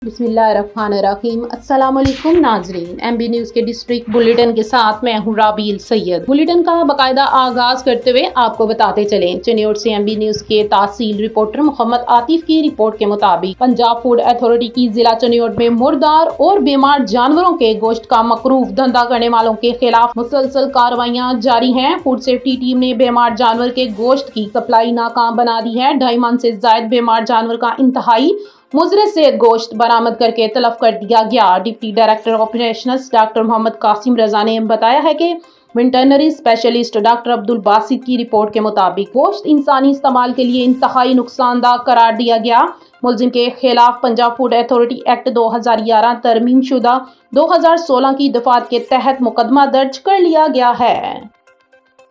बिस्मिल्लाहिर्रहमानिर्रहीम। अस्सलाम वालेकुम नाजरीन, MB न्यूज़ के डिस्ट्रिक्ट बुलेटिन के साथ मैं हूँ राबील सैयद। बुलेटिन का बाकायदा आगाज करते हुए आपको बताते चलें, चिन्योट से MB न्यूज़ के तहसील रिपोर्टर मोहम्मद आतिफ की रिपोर्ट के मुताबिक पंजाब फूड अथॉरिटी की जिला चिन्योट में मुर्दार और बीमार जानवरों के गोश्त का मकरूफ धंधा करने वालों के खिलाफ मुसलसल कार्रवाइयाँ जारी हैं। फूड सेफ्टी टीम ने बीमार जानवर के गोश्त की सप्लाई नाकाम बना दी है। 2.5 मन से जायद बीमार जानवर का इंतहाई मुजरे से गोश्त बरामद करके तलब कर दिया गया। Deputy director operations doctor Mohammad Qasim Raza ने बताया है कि veterinary specialist doctor Abdul Basit की रिपोर्ट के मुताबिक गोश्त इंसानी इस्तेमाल के लिए इंतहाई नुकसानदा करार दिया गया। मुलजिम के खिलाफ पंजाब फूड अथॉरिटी एक्ट 2011 तरमीम शुदा 2016 की दफात के तहत मुकदमा दर्ज कर लिया गया है।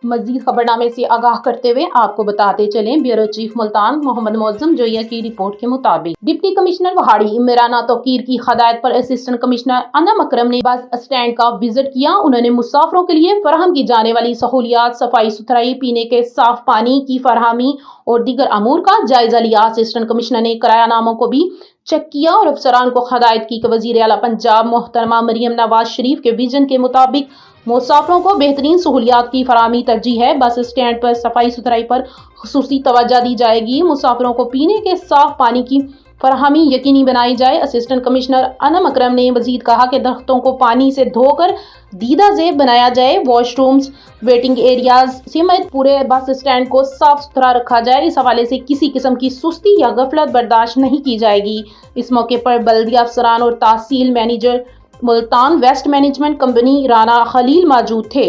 मजीद खबरनामे से आगाह करते हुए आपको बताते चलें, ब्यूरो चीफ मुल्तान मोहम्मद मौजम जोया की रिपोर्ट के मुताबिक डिप्टी कमिश्नर वहाड़ी इमराना तौकीर की हदायत पर असिस्टेंट कमिश्नर अनम अकरम ने बस स्टैंड का विजिट किया। उन्होंने मुसाफिरों के लिए फराहम की जाने वाली सहूलियात, सफाई सुथराई, पीने के साफ पानी की फरहमी और दीगर अमूर का जायजा लिया। असिस्टेंट कमिश्नर ने किरायानामों को भी चेक किया और अफसरान को हदायत की कि वजीर आला पंजाब मोहतरमा मरियम नवाज शरीफ के विजन के मुताबिक मुसाफिरों को बेहतरीन सहूलियात की फराहमी तरजीह है। बस स्टैंड पर सफाई सुथराई पर खुसूसी तवज्जो दी जाएगी। मुसाफिरों को पीने के साफ पानी की फराहमी यकीनी बनाई जाए। असिस्टेंट कमिश्नर अनम अकरम ने मजीद कहा कि दरख्तों को पानी से धोकर दीदा ज़ेब बनाया जाए। वॉशरूम्स, वेटिंग एरियाज समेत पूरे बस स्टैंड को साफ सुथरा रखा जाए। इस हवाले से किसी किस्म की सुस्ती या गफलत बर्दाश्त नहीं की जाएगी। इस मौके पर बल्दिया अफसरान और tehsil manager Multan waste management company Rana Khalil मौजूद थे।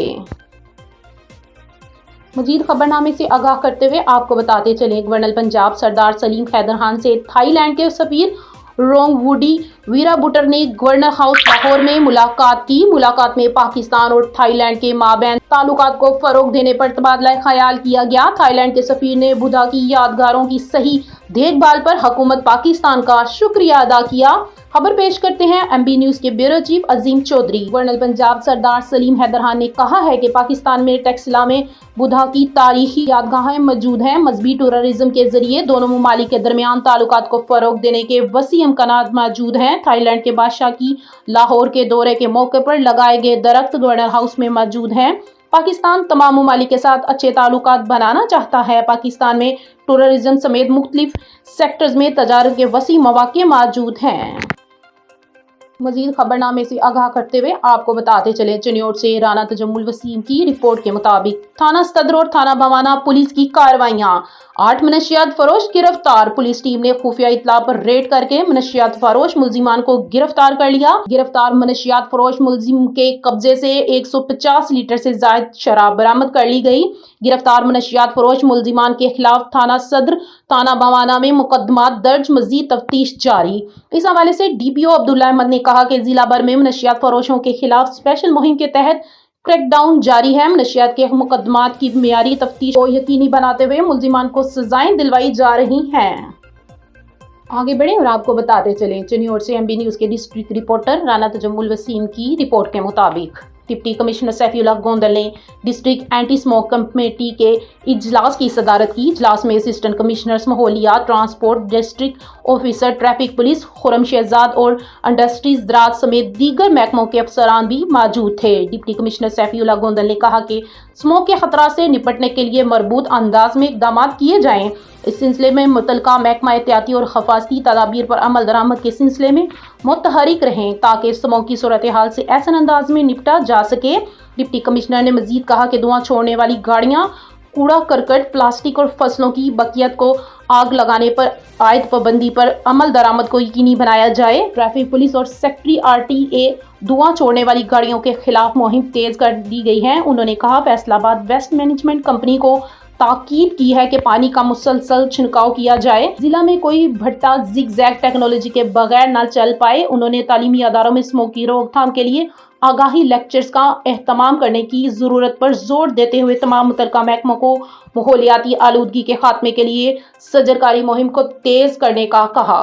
मजीद खबरनामे से आगाह करते हुए आपको बताते चले, गवर्नर पंजाब सरदार सलीम हैदर खान से थाईलैंड के सफीर रोंगवुडी वीराबुटर ने गवर्नर हाउस लाहौर में मुलाकात की। मुलाकात में पाकिस्तान और थाईलैंड के माबैन ताल्लुकात को फरोग देने पर तबादला ख्याल किया गया। थाईलैंड के सफीर ने बुधा की यादगारों की सही देखभाल पर हुकूमत पाकिस्तान का शुक्रिया अदा किया। खबर पेश करते हैं MB न्यूज़ के ब्यूरो चीफ अजीम चौधरी। गवर्नर पंजाब सरदार सलीम हैदर खान ने कहा है कि पाकिस्तान में टेक्सला में बुधा की तारीखी यादगाहें मौजूद हैं। मजहबी टूरिज्म के जरिए दोनों ममालिक के दरमियान ताल्लुकात को फरोग देने के वसी इम्कानात मौजूद हैं। थाईलैंड के बादशाह की लाहौर के दौरे के मौके पर लगाए गए दरख्त गवर्नर हाउस में मौजूद हैं। पाकिस्तान तमाम ममालिक के साथ अच्छे ताल्लुकात बनाना चाहता है। पाकिस्तान में टूरिज्म समेत मुख्तलिफ सेक्टर्स में तजारत के वसी मौके मौजूद हैं। मजीद खबरनामे से आगाह करते हुए आपको बताते चले, चिन्योट से राना तजम्मुल वसीम की रिपोर्ट के मुताबिक थाना सदर और थाना बवाना पुलिस की कार्रवाइयां। 8 मनशियात फरोश गिरफ्तार। पुलिस टीम ने खुफिया इत्तला पर रेड करके मनशियात फरोश मुलजिमान को गिरफ्तार कर लिया। गिरफ्तार मनशियात फरोश मुलजिम के कब्जे से 150 लीटर से ज्यादा शराब बरामद कर ली गई। गिरफ्तार मनशियात फरोश मुलजिमान के खिलाफ थाना सदर थाना बवाना में मुकदमा दर्ज, मजीद तफ्तीश जारी। इस हवाले से DPO अब्दुल्ला अहमद ने कहा कि जिला भर में मनशियात फरोशों के खिलाफ स्पेशल मुहिम के तहत क्रैकडाउन जारी है। मनशियात के मुकदमात की मियारी तफ्तीश को यकीनी बनाते हुए मुलजिमान को सजाएं दिलवाई जा रही हैं। आगे बढ़े और आपको बताते चलें, चिन्योट से MB न्यूज़ के डिस्ट्रिक्ट रिपोर्टर राना तजम्मुल वसीम की रिपोर्ट के मुताबिक डिप्टी कमिश्नर सैफुल्लाह गोंदल ने डिस्ट्रिक्ट एंटी स्मोक कमेटी के इजलास की सदारत की। इजलास में असिस्टेंट कमिश्नर माहौलियात, transport, district officer traffic police Khurram Shahzad और इंडस्ट्रीज ज़राअत समेत दीगर महकमों के अफसरान भी मौजूद थे। डिप्टी कमिश्नर सैफुल्लाह गोंदल ने कहा कि स्मोक के खतरा से निपटने के लिए मरबूत अंदाज में इकदाम किए जाएं। इस सिलसिले में मुतलका महकमा एहतियाती और हिफाजती तदाबीर पर अमल दरामद के सिलसिले में मुतहरिक रहें ताकि स्मोक की सूरत हाल से ऐसे अंदाज में निपटा जा सके। डिप्टी कमिश्नर ने मजीद कहा कि धुआं छोड़ने वाली गाड़ियां, कूड़ा करकट, प्लास्टिक और फसलों की बकियत को आग लगाने पर आयद पाबंदी पर अमल दरामद को यकीनी बनाया जाए। ट्रैफिक पुलिस और सेक्रेटरी RTA धुआं छोड़ने वाली गाड़ियों के खिलाफ मुहिम तेज कर दी गई है। उन्होंने कहा फैसलाबाद वेस्ट मैनेजमेंट कंपनी को ताकीद की है कि पानी का मुसलसल छिड़काव किया जाए। जिला में कोई भट्टा जिग-जैग टेक्नोलॉजी के बगैर न चल पाए। उन्होंने तालीमी अदारों में स्मोक की रोकथाम के लिए आगाही लेक्चर्स का एहतमाम करने की जरूरत पर जोर देते हुए तमाम मुतलका महकमों को माहौलियाती आलूदगी के खात्मे के लिए सजरकारी मुहिम को तेज करने का कहा।